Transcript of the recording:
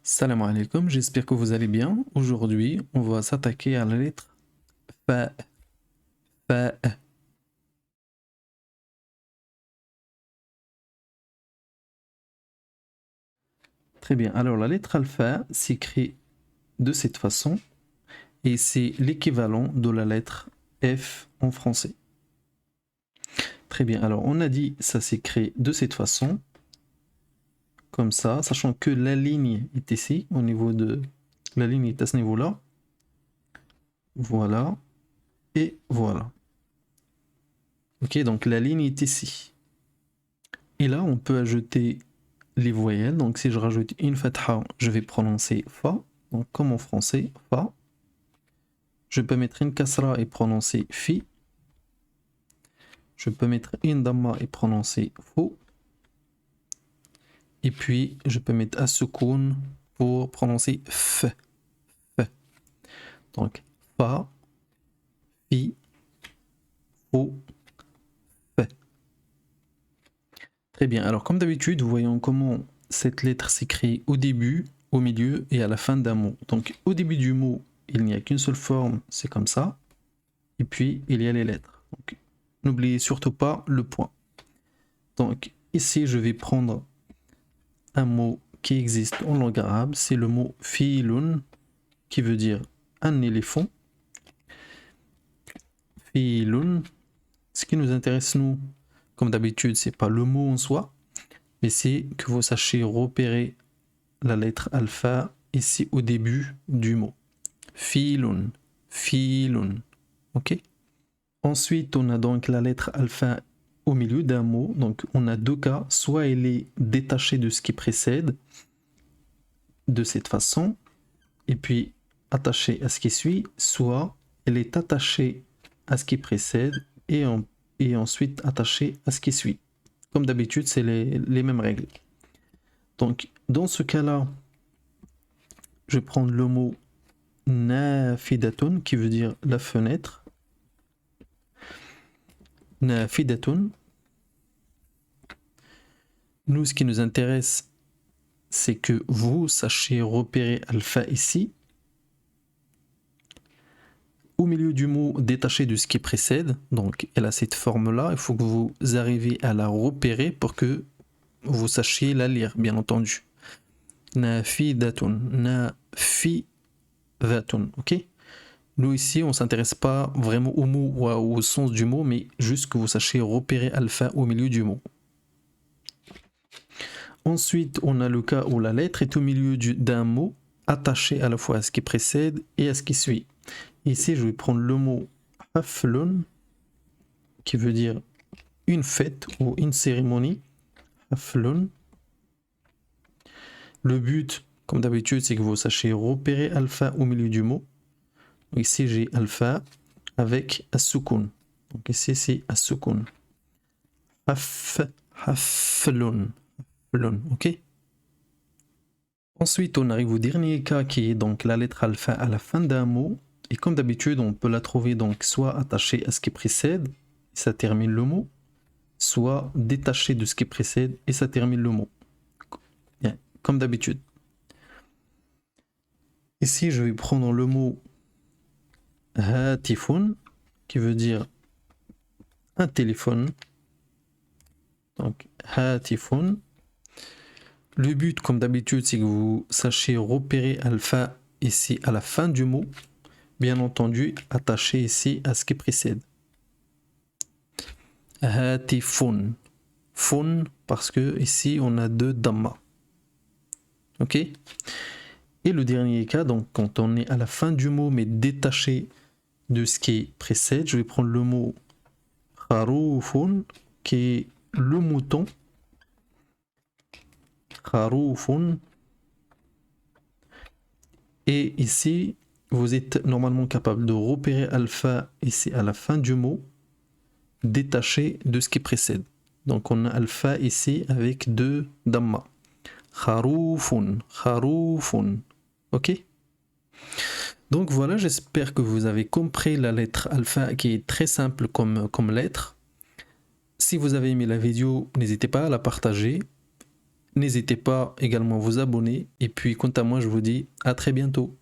Salam alaikum, j'espère que vous allez bien. Aujourd'hui, on va s'attaquer à la lettre Fa. Fa. Très bien, alors la lettre alpha s'écrit de cette façon et c'est l'équivalent de la lettre F en français. Très bien, alors on a dit ça s'écrit de cette façon, comme ça, sachant que la ligne est ici, au niveau de... La ligne est à ce niveau-là. Voilà, et voilà. Ok, donc la ligne est ici. Et là, on peut ajouter les voyelles. Donc si je rajoute une fatha, je vais prononcer fa. Donc comme en français, fa. Je peux mettre une kasra et prononcer fi. Je peux mettre une damma et prononcer fou. Et puis je peux mettre un soukoun pour prononcer f. F. Donc fa, fi, fou, f. Très bien. Alors comme d'habitude, voyons comment cette lettre s'écrit au début, au milieu et à la fin d'un mot. Donc au début du mot, il n'y a qu'une seule forme, c'est comme ça. Et puis il y a les lettres. Donc n'oubliez surtout pas le point. Donc ici je vais prendre un mot qui existe en langue arabe, c'est le mot filun, qui veut dire un éléphant. Filun. Ce qui nous intéresse nous, comme d'habitude, c'est pas le mot en soi, mais c'est que vous sachiez repérer la lettre alpha ici au début du mot. Filun, filun. Ok. Ensuite, on a donc la lettre alpha au milieu d'un mot. Donc, on a deux cas. Soit elle est détachée de ce qui précède, de cette façon, et puis attachée à ce qui suit, soit elle est attachée à ce qui précède et ensuite attachée à ce qui suit. Comme d'habitude, c'est les mêmes règles. Donc, dans ce cas-là, je vais prendre le mot nafidatun, qui veut dire la fenêtre. Nafidatun. Nous, ce qui nous intéresse, c'est que vous sachiez repérer alpha ici. Au milieu du mot détaché de ce qui précède, donc elle a cette forme-là, il faut que vous arriviez à la repérer pour que vous sachiez la lire, bien entendu. Nafidatun, nafidatun, ok? Nous ici, on ne s'intéresse pas vraiment au mot ou au sens du mot, mais juste que vous sachiez repérer alpha au milieu du mot. Ensuite, on a le cas où la lettre est au milieu d'un mot, attaché à la fois à ce qui précède et à ce qui suit. Ici, je vais prendre le mot haflun, qui veut dire une fête ou une cérémonie. Haflun. Le but, comme d'habitude, c'est que vous sachiez repérer alpha au milieu du mot. Ici, j'ai alpha avec as-sukun. Donc ici, c'est as-sukun. Haflun. Ok? Ensuite, on arrive au dernier cas qui est donc la lettre alpha à la fin d'un mot. Et comme d'habitude, on peut la trouver donc soit attachée à ce qui précède, et ça termine le mot, soit détachée de ce qui précède, et ça termine le mot. Bien, comme d'habitude. Ici, je vais prendre le mot hatifun, qui veut dire un téléphone. Donc, hatifun. Le but, comme d'habitude, c'est que vous sachiez repérer alpha ici à la fin du mot. Bien entendu, attaché ici à ce qui précède. Hatifun. Fun, parce que ici, on a deux damma. Ok? Et le dernier cas, donc quand on est à la fin du mot, mais détaché de ce qui précède, je vais prendre le mot kharoufun, qui est le mouton. Kharoufun. Et ici, vous êtes normalement capable de repérer alpha ici à la fin du mot, détaché de ce qui précède. Donc on a alpha ici avec deux damma. Kharoufun, kharoufun. Ok? Donc voilà, j'espère que vous avez compris la lettre alpha qui est très simple comme lettre. Si vous avez aimé la vidéo, n'hésitez pas à la partager. N'hésitez pas également à vous abonner. Et puis, quant à moi, je vous dis à très bientôt.